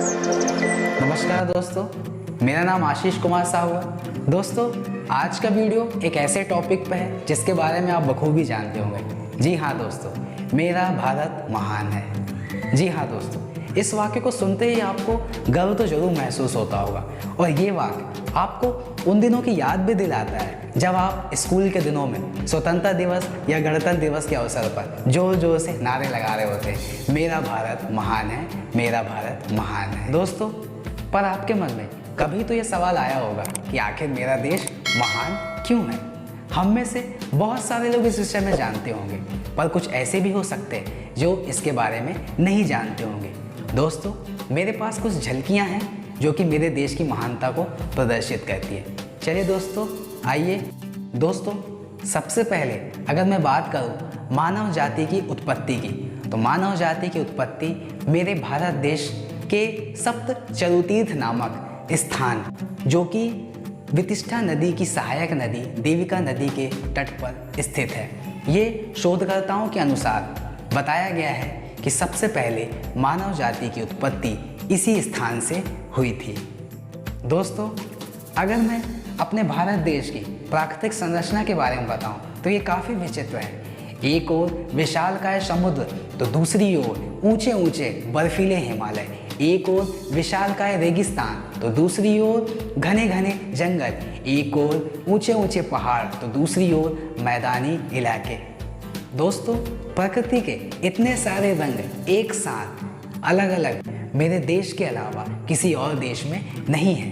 नमस्कार दोस्तों, मेरा नाम आशीष कुमार साहू है। दोस्तों, आज का वीडियो एक ऐसे टॉपिक पर है जिसके बारे में आप बखूबी जानते होंगे। जी हाँ दोस्तों, मेरा भारत महान है। जी हाँ दोस्तों, इस वाक्य को सुनते ही आपको गर्व तो जरूर महसूस होता होगा और ये वाक्य आपको उन दिनों की याद भी दिलाता है जब आप स्कूल के दिनों में स्वतंत्रता दिवस या गणतंत्र दिवस के अवसर पर जोर जोर से नारे लगा रहे होते, मेरा भारत महान है, मेरा भारत महान है। दोस्तों, पर आपके मन में कभी तो ये सवाल आया होगा कि आखिर मेरा देश महान क्यों है। हम में से बहुत सारे लोग इस विषय में जानते होंगे, पर कुछ ऐसे भी हो सकते हैं जो इसके बारे में नहीं जानते होंगे। दोस्तों, मेरे पास कुछ झलकियां हैं जो कि मेरे देश की महानता को प्रदर्शित करती है। चलिए दोस्तों, आइए। दोस्तों, सबसे पहले अगर मैं बात करूं मानव जाति की उत्पत्ति की, तो मानव जाति की उत्पत्ति मेरे भारत देश के सप्त चरुतीर्थ नामक स्थान, जो कि वितिष्ठा नदी की सहायक नदी देविका नदी के तट पर स्थित है। ये शोधकर्ताओं के अनुसार बताया गया है कि सबसे पहले मानव जाति की उत्पत्ति इसी स्थान से हुई थी। दोस्तों, अगर मैं अपने भारत देश की प्राकृतिक संरचना के बारे में बताऊं तो ये काफ़ी विचित्र है। एक ओर विशालकाय समुद्र तो दूसरी ओर ऊंचे ऊंचे बर्फीले हिमालय, एक ओर विशालकाय रेगिस्तान तो दूसरी ओर घने घने जंगल, एक ओर ऊंचे ऊंचे पहाड़ तो दूसरी ओर मैदानी इलाके। दोस्तों, प्रकृति के इतने सारे रंग एक साथ अलग अलग मेरे देश के अलावा किसी और देश में नहीं है।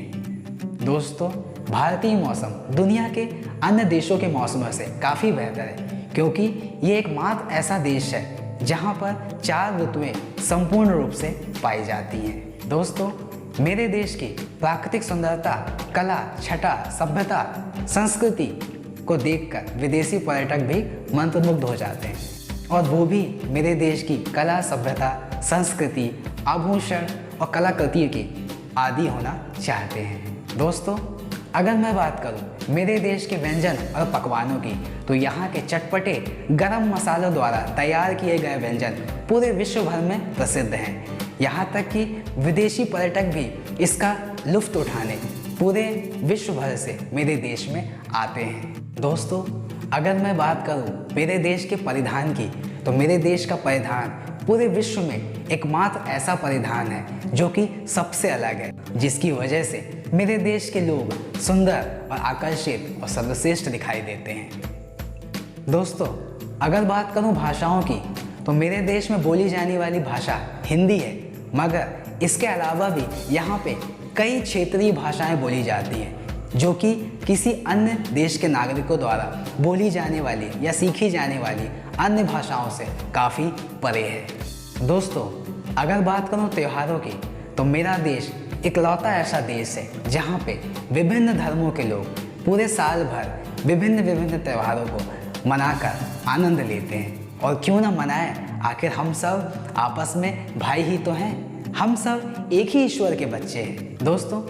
दोस्तों, भारतीय मौसम दुनिया के अन्य देशों के मौसमों से काफ़ी बेहतर है, क्योंकि ये एकमात्र ऐसा देश है जहाँ पर 4 ऋतुएं संपूर्ण रूप से पाई जाती हैं। दोस्तों, मेरे देश की प्राकृतिक सुंदरता, कला, छटा, सभ्यता, संस्कृति को देखकर विदेशी पर्यटक भी मंत्रमुग्ध हो जाते हैं, और वो भी मेरे देश की कला, सभ्यता, संस्कृति, आभूषण और कलाकृतियों की आदी होना चाहते हैं। दोस्तों, अगर मैं बात करूं मेरे देश के व्यंजन और पकवानों की, तो यहाँ के चटपटे गरम मसालों द्वारा तैयार किए गए व्यंजन पूरे विश्व भर में प्रसिद्ध हैं। यहाँ तक कि विदेशी पर्यटक भी इसका लुत्फ उठाने पूरे विश्व भर से मेरे देश में आते हैं। दोस्तों, अगर मैं बात करूं मेरे देश के परिधान की, तो मेरे देश का परिधान पूरे विश्व में एकमात्र ऐसा परिधान है जो कि सबसे अलग है, जिसकी वजह से मेरे देश के लोग सुंदर और आकर्षित और सर्वश्रेष्ठ दिखाई देते हैं। दोस्तों, अगर बात करूं भाषाओं की, तो मेरे देश में बोली जाने वाली भाषा हिंदी है, मगर इसके अलावा भी यहाँ पे कई क्षेत्रीय भाषाएं बोली जाती हैं जो कि किसी अन्य देश के नागरिकों द्वारा बोली जाने वाली या सीखी जाने वाली अन्य भाषाओं से काफ़ी परे है। दोस्तों, अगर बात करूं त्योहारों की, तो मेरा देश इकलौता ऐसा देश है जहां पे विभिन्न धर्मों के लोग पूरे साल भर विभिन्न त्योहारों को मनाकर आनंद लेते हैं। और क्यों ना मनाएं, आखिर हम सब आपस में भाई ही तो हैं, हम सब एक ही ईश्वर के बच्चे हैं। दोस्तों,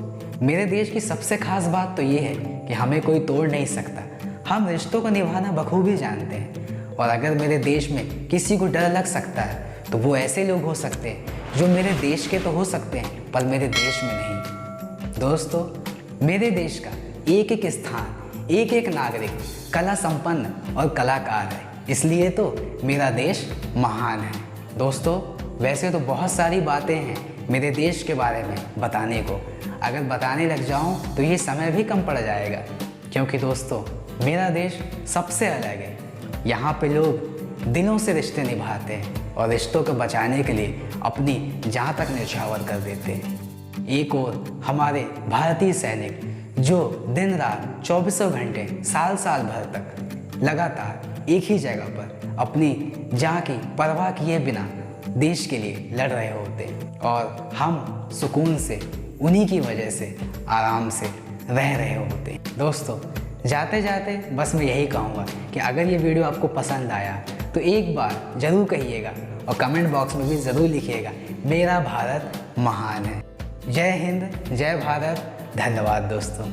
मेरे देश की सबसे खास बात तो ये है कि हमें कोई तोड़ नहीं सकता। हम रिश्तों को निभाना बखूबी जानते हैं, और अगर मेरे देश में किसी को डर लग सकता है तो वो ऐसे लोग हो सकते हैं जो मेरे देश के तो हो सकते हैं पर मेरे देश में नहीं। दोस्तों, मेरे देश का एक एक स्थान, एक एक नागरिक कला संपन्न और कलाकार है, इसलिए तो मेरा देश महान है। दोस्तों, वैसे तो बहुत सारी बातें हैं मेरे देश के बारे में बताने को, अगर बताने लग जाऊं तो ये समय भी कम पड़ जाएगा, क्योंकि दोस्तों मेरा देश सबसे अलग है। यहाँ पे लोग दिलों से रिश्ते निभाते हैं और रिश्तों को बचाने के लिए अपनी जान तक न्यौछावर कर देते हैं। एक और हमारे भारतीय सैनिक जो दिन रात 24 घंटे साल भर तक लगातार एक ही जगह पर अपनी जान की परवाह किए बिना देश के लिए लड़ रहे होते हैं, और हम सुकून से उन्हीं की वजह से आराम से रह रहे होते हैं। दोस्तों, जाते जाते बस मैं यही कहूँगा कि अगर ये वीडियो आपको पसंद आया तो एक बार ज़रूर कहिएगा और कमेंट बॉक्स में भी ज़रूर लिखिएगा, मेरा भारत महान है। जय हिंद, जय भारत, धन्यवाद दोस्तों।